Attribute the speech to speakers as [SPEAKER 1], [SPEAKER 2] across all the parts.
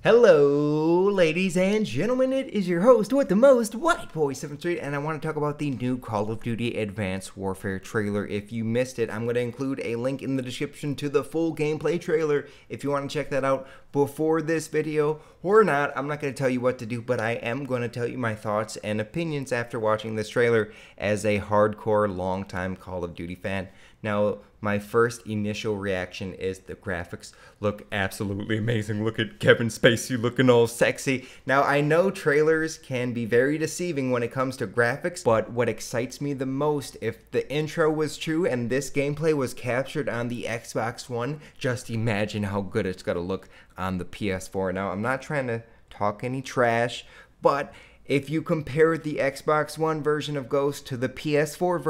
[SPEAKER 1] Hello, ladies and gentlemen, it is your host with the most, Whiteboy7thst, and I want to talk about the new Call of Duty Advanced Warfare trailer. If you missed it, I'm going to include a link in the description to the full gameplay trailer if you want to check that out before this video or not. I'm not going to tell you what to do, but I am going to tell you my thoughts and opinions after watching this trailer as a hardcore, long-time Call of Duty fan. Now, my first initial reaction is the graphics look absolutely amazing. Look at Kevin Spacey looking all sexy. Now, I know trailers can be very deceiving when it comes to graphics, but what excites me the most, if the intro was true and this gameplay was captured on the Xbox One, just imagine how good it's gonna look on the PS4. Now, I'm not trying to talk any trash, but if you compare the Xbox One version of Ghost to the PS4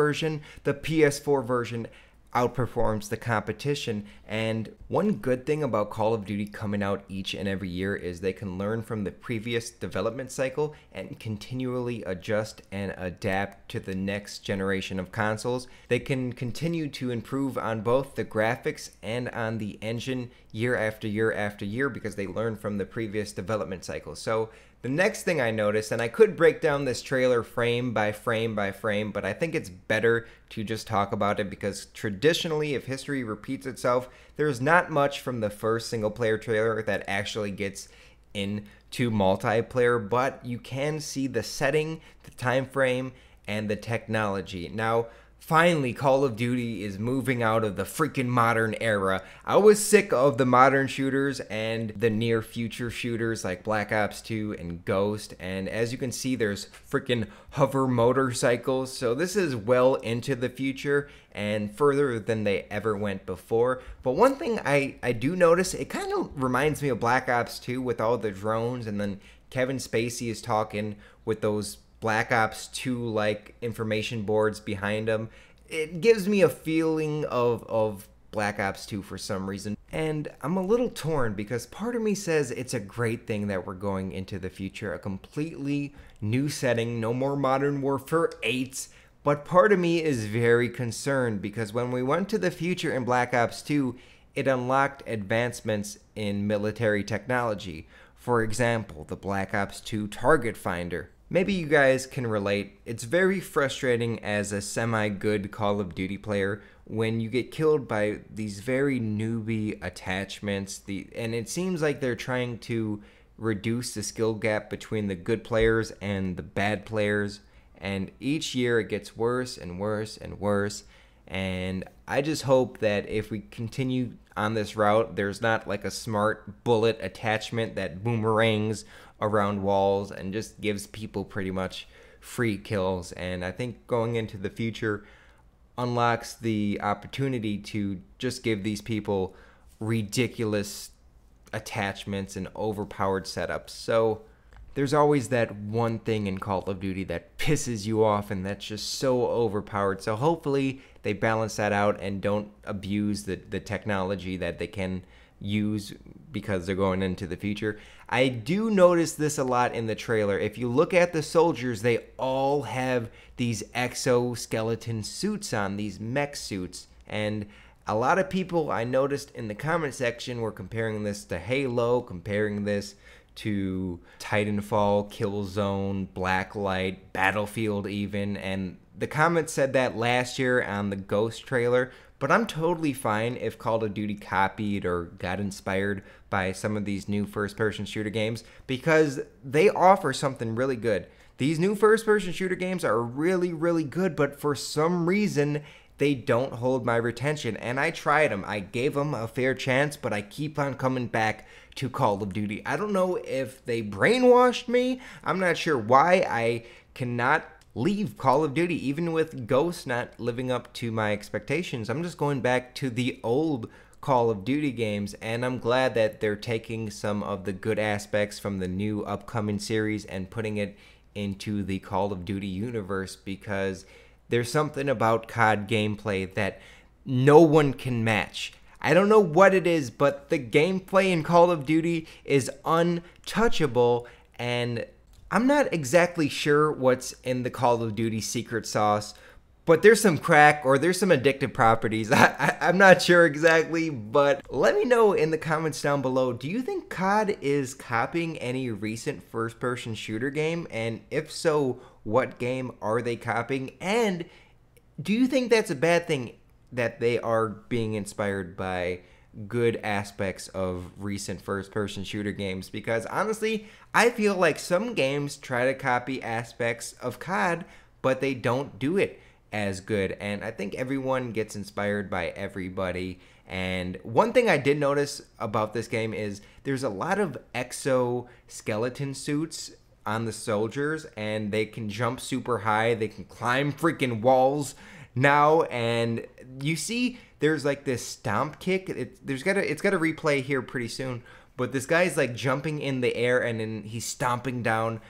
[SPEAKER 1] version outperforms the competition. And one good thing about Call of Duty coming out each and every year is they can learn from the previous development cycle and continually adjust and adapt to the next generation of consoles. They can continue to improve on both the graphics and on the engine year after year after year because they learn from the previous development cycle. So the next thing I noticed, and I could break down this trailer frame by frame by frame, but I think it's better to just talk about it because traditionally, if history repeats itself, there's not much from the first single-player trailer that actually gets into multiplayer, but you can see the setting, the time frame, and the technology. Now, finally, Call of Duty is moving out of the freaking modern era. I was sick of the modern shooters and the near future shooters like Black Ops 2 and Ghost. And as you can see, there's freaking hover motorcycles. So this is well into the future and further than they ever went before. But one thing I do notice, it kind of reminds me of Black Ops 2 with all the drones, and then Kevin Spacey is talking with those Black Ops 2 like information boards behind them. It gives me a feeling of Black Ops 2 for some reason. And I'm a little torn because part of me says it's a great thing that we're going into the future, a completely new setting, no more Modern Warfare 8s. But part of me is very concerned because when we went to the future in Black Ops 2, it unlocked advancements in military technology. For example, the Black Ops 2 target finder. Maybe you guys can relate. It's very frustrating as a semi-good Call of Duty player when you get killed by these very newbie attachments. And it seems like they're trying to reduce the skill gap between the good players and the bad players. And each year it gets worse and worse and worse. And I just hope that if we continue on this route, there's not like a smart bullet attachment that boomerangs around walls and just gives people pretty much free kills. And I think going into the future unlocks the opportunity to just give these people ridiculous attachments and overpowered setups. So there's always that one thing in Call of Duty that pisses you off and that's just so overpowered. So hopefully they balance that out and don't abuse the technology that they can use because they're going into the future. I do notice this a lot in the trailer. If you look at the soldiers, they all have these exoskeleton suits on, these mech suits. And a lot of people I noticed in the comment section were comparing this to Halo, comparing this to Titanfall, Killzone, Blacklight, Battlefield even, and the comments said that last year on the Ghost trailer, but I'm totally fine if Call of Duty copied or got inspired by some of these new first-person shooter games because they offer something really good. These new first-person shooter games are really, really good, but for some reason, they don't hold my retention, and I tried them. I gave them a fair chance, but I keep on coming back to Call of Duty. I don't know if they brainwashed me. I'm not sure why I cannot leave Call of Duty, even with Ghost not living up to my expectations. I'm just going back to the old Call of Duty games, and I'm glad that they're taking some of the good aspects from the new upcoming series and putting it into the Call of Duty universe because there's something about COD gameplay that no one can match. I don't know what it is, but the gameplay in Call of Duty is untouchable, and I'm not exactly sure what's in the Call of Duty secret sauce, but there's some crack or there's some addictive properties. I'm not sure exactly, but let me know in the comments down below. Do you think COD is copying any recent first-person shooter game? And if so, what game are they copying? And do you think that's a bad thing that they are being inspired by good aspects of recent first-person shooter games? Because honestly, I feel like some games try to copy aspects of COD, but they don't do it as good. And I think everyone gets inspired by everybody. And one thing I did notice about this game is there's a lot of exoskeleton suits on the soldiers, and they can jump super high, they can climb freaking walls now. And you see there's like this stomp kick. It's got a replay here pretty soon, but this guy's like jumping in the air and then he's stomping down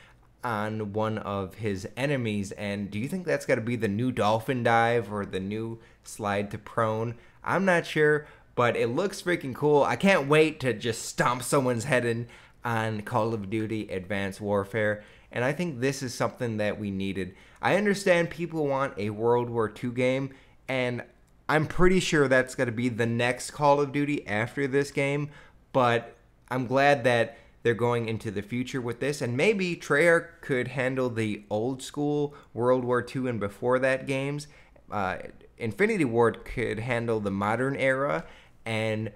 [SPEAKER 1] on one of his enemies. And do you think that's got to be the new dolphin dive or the new slide to prone? I'm not sure, but it looks freaking cool. I can't wait to just stomp someone's head in on Call of Duty Advanced Warfare, and I think this is something that we needed. I understand people want a World War II game, and I'm pretty sure that's going to be the next Call of Duty after this game, but I'm glad that they're going into the future with this, and maybe Treyarch could handle the old school World War II and before that games. Infinity Ward could handle the modern era, and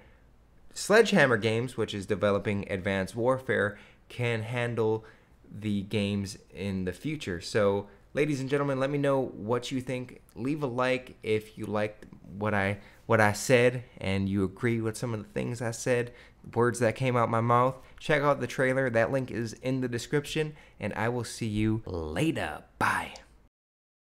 [SPEAKER 1] Sledgehammer Games, which is developing Advanced Warfare, can handle the games in the future. So, ladies and gentlemen, let me know what you think. Leave a like if you liked what I said and you agree with some of the things I said, words that came out my mouth. Check out the trailer. That link is in the description, and I will see you later. Bye.